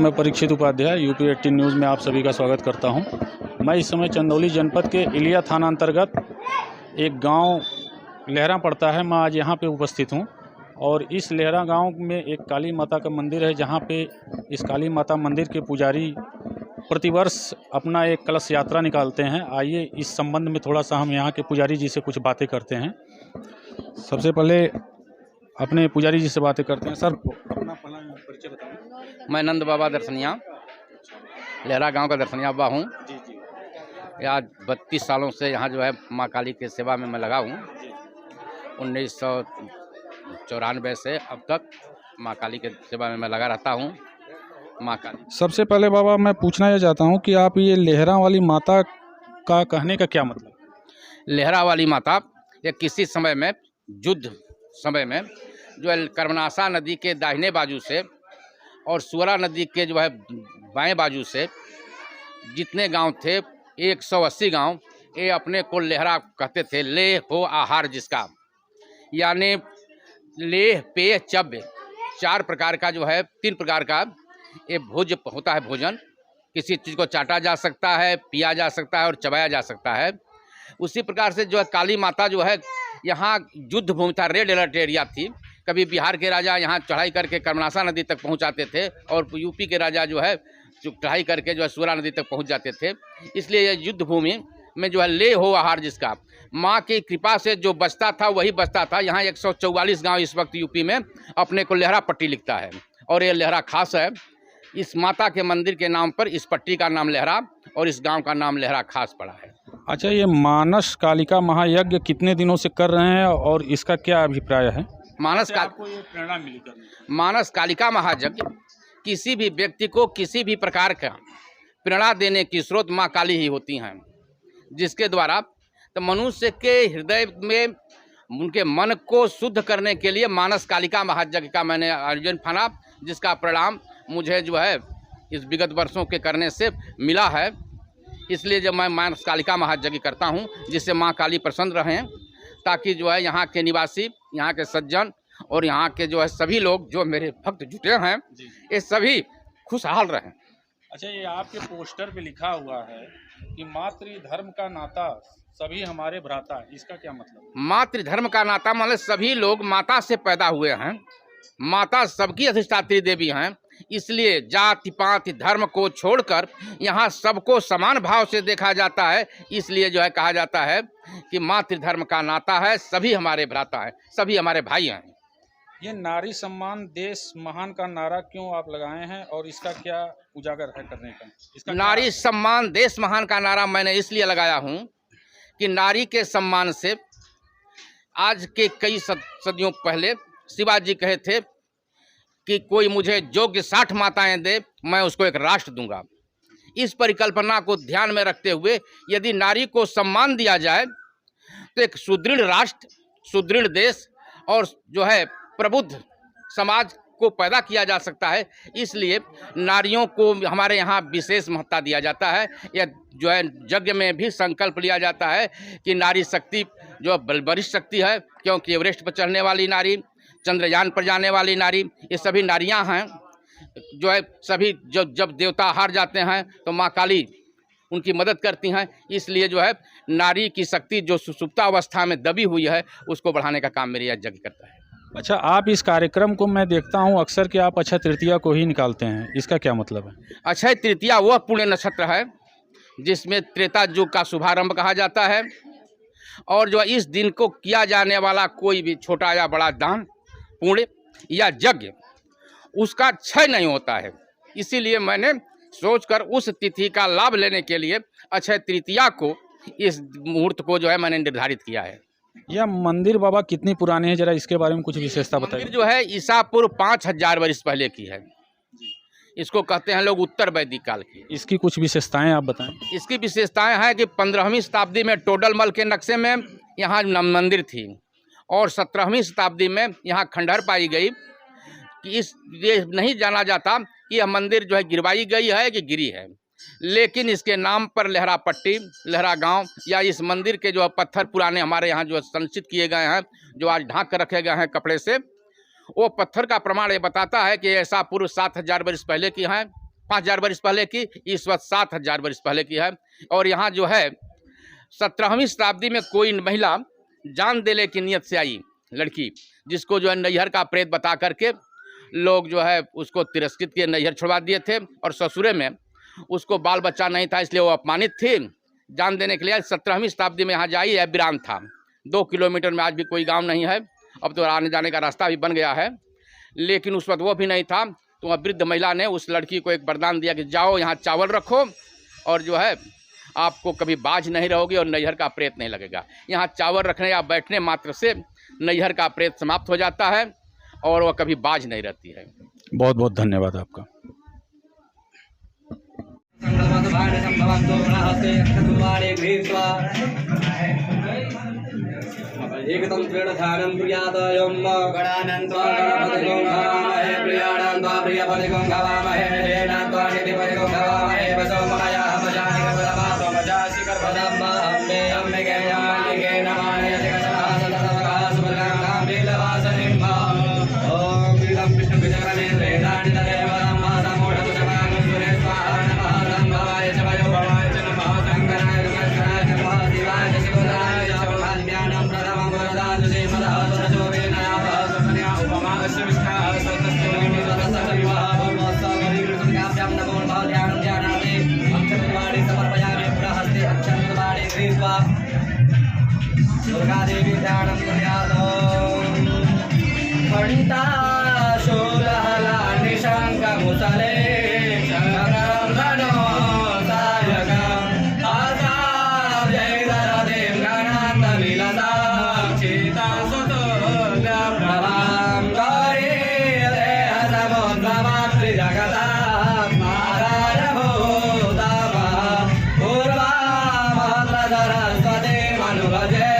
मैं Parikshit Upadhyay UP 18 news में आप सभी का स्वागत करता हूं। मैं इस समय चंदौली जनपद के इलिया थाना अंतर्गत एक गांव लहरा पड़ता है। मैं आज यहां पे उपस्थित हूं और इस लहरा गांव में एक काली माता का मंदिर है, जहां पे इस काली माता मंदिर के पुजारी प्रतिवर्ष अपना एक कलश यात्रा निकालते हैं। आइए इस संबंध में थोड़ा सा हम यहाँ के पुजारी जी से कुछ बातें करते हैं। सबसे पहले अपने पुजारी जी से बातें करते हैं। सर, अपना पहला परिचय बताएं। मैं नंद बाबा दर्शनिया लहरा गांव का दर्शनिया बाबा हूँ। जी जी। यहाँ 32 सालों से यहाँ जो है माँ काली के सेवा में मैं लगा हूँ। 1994 से अब तक माँ काली के सेवा में मैं लगा रहता हूँ। माँ काली, सबसे पहले बाबा मैं पूछना यह चाहता हूँ कि आप ये लहरा वाली माता का कहने का क्या मतलब? लहरा वाली माता ये किसी समय में युद्ध समय में जो है कर्मनाशा नदी के दाहिने बाजू से और सुवरा नदी के जो है बाएं बाजू से जितने गांव थे 180 गांव, ये अपने को लहरा कहते थे। ले हो आहार जिसका, यानी लेह पेय चव्य 4 प्रकार का जो है 3 प्रकार का ये भोज होता है। भोजन किसी चीज़ को चाटा जा सकता है, पिया जा सकता है और चबाया जा सकता है। उसी प्रकार से जो है काली माता जो है यहाँ युद्ध भूमि था, रेड अलर्ट एरिया थी। कभी बिहार के राजा यहाँ चढ़ाई करके कर्मनाशा नदी तक पहुँचाते थे और यूपी के राजा जो है चढ़ाई करके जो है सूरा नदी तक पहुँच जाते थे। इसलिए यह युद्ध भूमि में जो है ले हो आहार जिसका, माँ की कृपा से जो बचता था वही बचता था। यहाँ 144 गांव इस वक्त यूपी में अपने को लहरा पट्टी लिखता है और ये लहरा खास है। इस माता के मंदिर के नाम पर इस पट्टी का नाम लहरा और इस गांव का नाम लहरा खास पड़ा है। अच्छा, ये मानस कालिका महायज्ञ कितने दिनों से कर रहे हैं और इसका क्या अभिप्राय है? आपको ये प्रेरणा मिली करने? मानस कालिका महायज्ञ किसी भी व्यक्ति को किसी भी प्रकार का प्रेरणा देने की स्रोत माँ काली ही होती हैं, जिसके द्वारा तो मनुष्य के हृदय में उनके मन को शुद्ध करने के लिए मानस कालिका महायज्ञ का मैंने आयोजन ठाना, जिसका परिणाम मुझे जो है इस विगत वर्षों के करने से मिला है। इसलिए जब मैं मानस कालिका महायज्ञ करता हूँ, जिससे माँ काली प्रसन्न रहें, ताकि जो है यहाँ के निवासी, यहाँ के सज्जन और यहाँ के जो है सभी लोग जो मेरे भक्त जुटे हैं, ये सभी खुशहाल रहें। अच्छा, ये आपके पोस्टर पे लिखा हुआ है कि मातृधर्म का नाता सभी हमारे भ्राता, इसका क्या मतलब? मातृधर्म का नाता मतलब सभी लोग माता से पैदा हुए हैं। माता सबकी अधिष्ठात्री देवी हैं, इसलिए जाति पाति धर्म को छोड़कर यहाँ सबको समान भाव से देखा जाता है। इसलिए जो है कहा जाता है कि मातृधर्म का नाता है, सभी हमारे भ्राता हैं, सभी हमारे भाई हैं। ये नारी सम्मान देश महान का नारा क्यों आप लगाए हैं और इसका क्या उजागर है करने का? इसका नारी सम्मान देश महान का नारा मैंने इसलिए लगाया हूँ कि नारी के सम्मान से आज के कई सदियों पहले शिवाजी कहे थे कि कोई मुझे योग्य 60 माताएं दे, मैं उसको एक राष्ट्र दूंगा। इस परिकल्पना को ध्यान में रखते हुए यदि नारी को सम्मान दिया जाए तो एक सुदृढ़ राष्ट्र, सुदृढ़ देश और जो है प्रबुद्ध समाज को पैदा किया जा सकता है। इसलिए नारियों को हमारे यहाँ विशेष महत्ता दिया जाता है। यह जो है यज्ञ में भी संकल्प लिया जाता है कि नारी शक्ति जो वरिष्ठ शक्ति है, क्योंकि एवरेस्ट पर चढ़ने वाली नारी, चंद्रयान पर जाने वाली नारी, ये सभी नारियां हैं। जो है सभी जब देवता हार जाते हैं तो माँ काली उनकी मदद करती हैं। इसलिए जो है नारी की शक्ति जो सुषुप्ता अवस्था में दबी हुई है, उसको बढ़ाने का काम मेरी यज्ञ करता है। अच्छा, आप इस कार्यक्रम को मैं देखता हूँ अक्सर कि आप अक्षय तृतीया को ही निकालते हैं, इसका क्या मतलब है? अक्षय तृतीया वह पुण्य नक्षत्र है जिसमें त्रेता युग का शुभारंभ कहा जाता है और जो इस दिन को किया जाने वाला कोई भी छोटा या बड़ा दान, पुण्य या यज्ञ, उसका क्षय नहीं होता है। इसीलिए मैंने सोचकर उस तिथि का लाभ लेने के लिए अक्षय तृतीया को, इस मुहूर्त को जो है मैंने निर्धारित किया है। यह मंदिर बाबा कितनी पुरानी है, जरा इसके बारे में कुछ विशेषता बताइए। मंदिर जो है ईसा पूर्व 5000 वर्ष पहले की है। इसको कहते हैं लोग उत्तर वैदिक काल की। इसकी कुछ विशेषताएं आप बताएं। इसकी विशेषताएं हैं कि 15वीं शताब्दी में टोडरमल के नक्शे में यहाँ मंदिर थी और 17वीं शताब्दी में यहाँ खंडहर पाई गई। कि ये नहीं जाना जाता कि यह मंदिर जो है गिरवाई गई है कि गिरी है, लेकिन इसके नाम पर लहरा पट्टी, लहरा गांव या इस मंदिर के जो पत्थर पुराने हमारे यहाँ जो संचित किए गए हैं, जो आज ढांक कर रखे गए हैं कपड़े से, वो पत्थर का प्रमाण ये बताता है कि ऐसा पूर्व 7000 वर्ष पहले की हैं 5000 वर्ष पहले की, इस वक्त 7000 वर्ष पहले की है। और यहाँ जो है 17वीं शताब्दी में कोई महिला जान देने की नियत से आई लड़की, जिसको जो है नैहर का प्रेत बता करके लोग जो है उसको तिरस्कृत किए, नैहर छुड़वा दिए थे। और ससुरे में उसको बाल बच्चा नहीं था, इसलिए वो अपमानित थी। जान देने के लिए 17वीं शताब्दी में यहाँ जाई है, बिरान था। 2 किलोमीटर में आज भी कोई गांव नहीं है। अब तो आने जाने का रास्ता भी बन गया है, लेकिन उस वक्त वो भी नहीं था। तो वह वृद्ध महिला ने उस लड़की को एक वरदान दिया कि जाओ यहाँ चावल रखो और जो है आपको कभी बाझ नहीं रहोगी और नैहर का प्रेत नहीं लगेगा। यहाँ चावल रखने या बैठने मात्र से नैहर का प्रेत समाप्त हो जाता है और वह कभी बाझ नहीं रहती है। बहुत बहुत धन्यवाद आपका। एकदम दृढ़ ध्यानं प्रियादयं गणानन्त्वा गणपतिगं भवामहे प्रियाणान्त्वा प्रियपतिगं भवामहे हेणान्त्वा निधिपतिगं भवामहे वसोमया भजानि गर्भदामासमजासि गर्भदाम्बा अम्बे अम्बिकेयं मल्लिके नमानयति गजरासदसवकासुभगां लीलवासनिं ॐ लीलं विष्णुविजगणेन्द्रेणानि तदेव धम्मासमूढभुजगां सुरे स्वाहा नमः धम्मवाय च वयो भवाय च नमः शङ्कराय दुर्गेश्वराय च नमः शिवाय च शिवदाय च ब्रह्माज्ञानं प्रथमं दुर्गादेवी ध्यानं कुर्यात् फणिताशूलहला निशङ्कमुसले शङ्करं धनो सायकम् आसाजैदरदेव गणान्तविलसाक्षितां सुतुल्यप्रभां गौरी देहसमुद्रमातृजगतां मादारभूतामः पूर्वामहद्रसरस्वती मनुभजे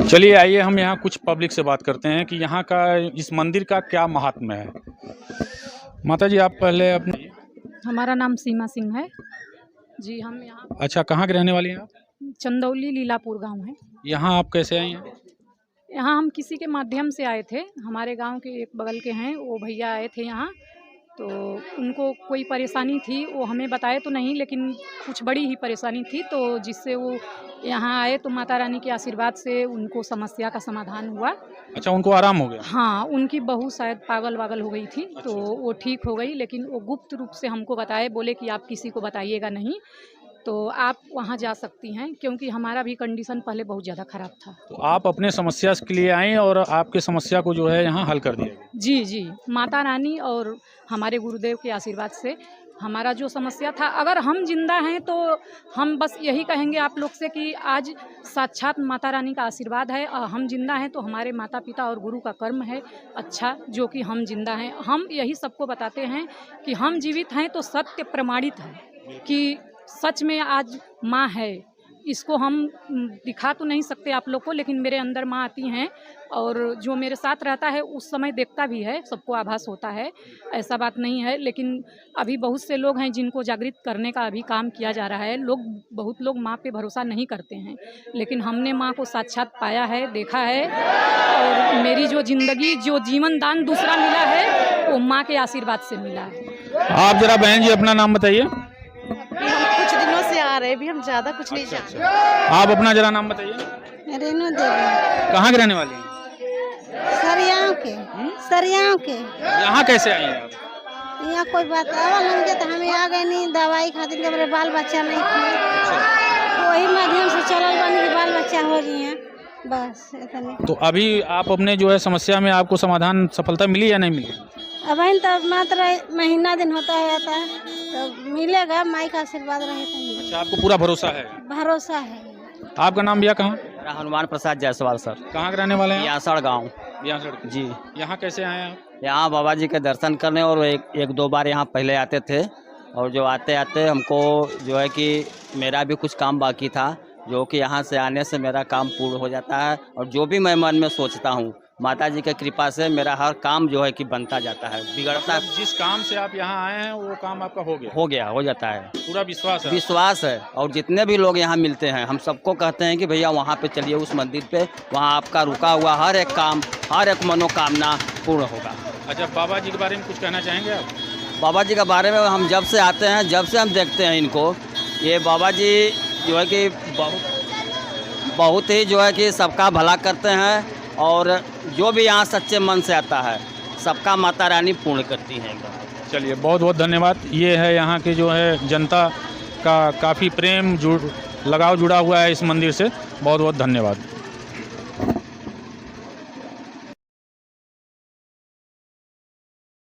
चलिए आइए हम यहाँ कुछ पब्लिक से बात करते हैं कि यहाँ का इस मंदिर का क्या महात्म्य है। माता जी आप पहले अपने। हमारा नाम सीमा सिंह है जी। हम यहाँ अच्छा, कहाँ के रहने वाली हैं आप? चंदौली लीलापुर गांव है। यहाँ आप कैसे आई हैं? यहाँ हम किसी के माध्यम से आए थे। हमारे गांव के एक बगल के हैं, वो भैया आए थे यहाँ, तो उनको कोई परेशानी थी, वो हमें बताए तो नहीं, लेकिन कुछ बड़ी ही परेशानी थी, तो जिससे वो यहाँ आए तो माता रानी के आशीर्वाद से उनको समस्या का समाधान हुआ। अच्छा, उनको आराम हो गया? हाँ, उनकी बहू शायद पागल वागल हो गई थी, तो वो ठीक हो गई, लेकिन वो गुप्त रूप से हमको बताए, बोले कि आप किसी को बताइएगा नहीं, तो आप वहाँ जा सकती हैं, क्योंकि हमारा भी कंडीशन पहले बहुत ज़्यादा ख़राब था। तो आप अपने समस्या के लिए आए और आपके समस्या को जो है यहाँ हल कर दिया? जी जी, माता रानी और हमारे गुरुदेव के आशीर्वाद से हमारा जो समस्या था, अगर हम जिंदा हैं तो हम बस यही कहेंगे आप लोग से कि आज साक्षात माता रानी का आशीर्वाद है। हम जिंदा हैं तो हमारे माता पिता और गुरु का कर्म है अच्छा, जो कि हम जिंदा हैं। हम यही सबको बताते हैं कि हम जीवित हैं तो सत्य प्रमाणित है कि सच में आज माँ है। इसको हम दिखा तो नहीं सकते आप लोग को, लेकिन मेरे अंदर माँ आती हैं और जो मेरे साथ रहता है उस समय देखता भी है, सबको आभास होता है, ऐसा बात नहीं है। लेकिन अभी बहुत से लोग हैं जिनको जागृत करने का अभी काम किया जा रहा है। बहुत लोग माँ पे भरोसा नहीं करते हैं, लेकिन हमने माँ को साक्षात पाया है, देखा है, और मेरी जो ज़िंदगी, जो जीवन दान दूसरा मिला है वो माँ के आशीर्वाद से मिला है। आप जरा बहन जी अपना नाम बताइए। हम कुछ दिनों से आ रहे, अभी हम ज़्यादा कुछ नहीं जानते। आप अपना जरा नाम बताइए। रेणु देवी। कहाँ के रहने वाले हैं? सरियाओं के। सरियाओं के। यहाँ कैसे आई हैं आप? यहाँ कोई बतावल हमके तो हमें आ गए नहीं, दवाई खातिर के मेरे बाल बच्चा नहीं थे, वही माध्यम से चलल बनी कि बाल बच्चा हो गई हैं, बस इतने। तो अभी आप अपने जो है समस्या में आपको समाधान सफलता मिली या नहीं मिली? अब तो मात्र महीना दिन होता है आता है, तो मिलेगा, माई का आशीर्वाद रहे तो मिलेगा। अच्छा, आपको पूरा भरोसा है? भरोसा है। आपका नाम भैया कहाँ? हनुमान प्रसाद जायसवाल सर। कहाँ के रहने वाले हैं? यासड़ गाँव। यासड़ जी। यहाँ कैसे आए आप? यहाँ बाबा जी के दर्शन करने, और एक दो बार यहाँ पहले आते थे, और जो आते आते हमको जो है कि मेरा भी कुछ काम बाकी था, जो कि यहाँ से आने से मेरा काम पूर्ण हो जाता है, और जो भी मैं मन में सोचता हूँ माता जी के कृपा से मेरा हर काम जो है कि बनता जाता है, बिगड़ता है। जिस काम से आप यहाँ आए हैं वो काम आपका हो गया? हो जाता है। पूरा विश्वास है? विश्वास है। और जितने भी लोग यहाँ मिलते हैं हम सबको कहते हैं कि भैया वहाँ पे चलिए, उस मंदिर पे, वहाँ आपका रुका हुआ हर एक काम, हर एक मनोकामना पूर्ण होगा। अच्छा, बाबा जी के बारे में कुछ कहना चाहेंगे आप? बाबा जी के बारे में हम जब से आते हैं, जब से हम देखते हैं इनको, ये बाबा जी जो है कि बहुत ही जो है कि सबका भला करते हैं, और जो भी यहाँ सच्चे मन से आता है सबका माता रानी पूर्ण करती हैं एकदम। चलिए, बहुत बहुत धन्यवाद। ये है यहाँ के जो है जनता का काफ़ी प्रेम लगाव जुड़ा हुआ है इस मंदिर से। बहुत बहुत धन्यवाद।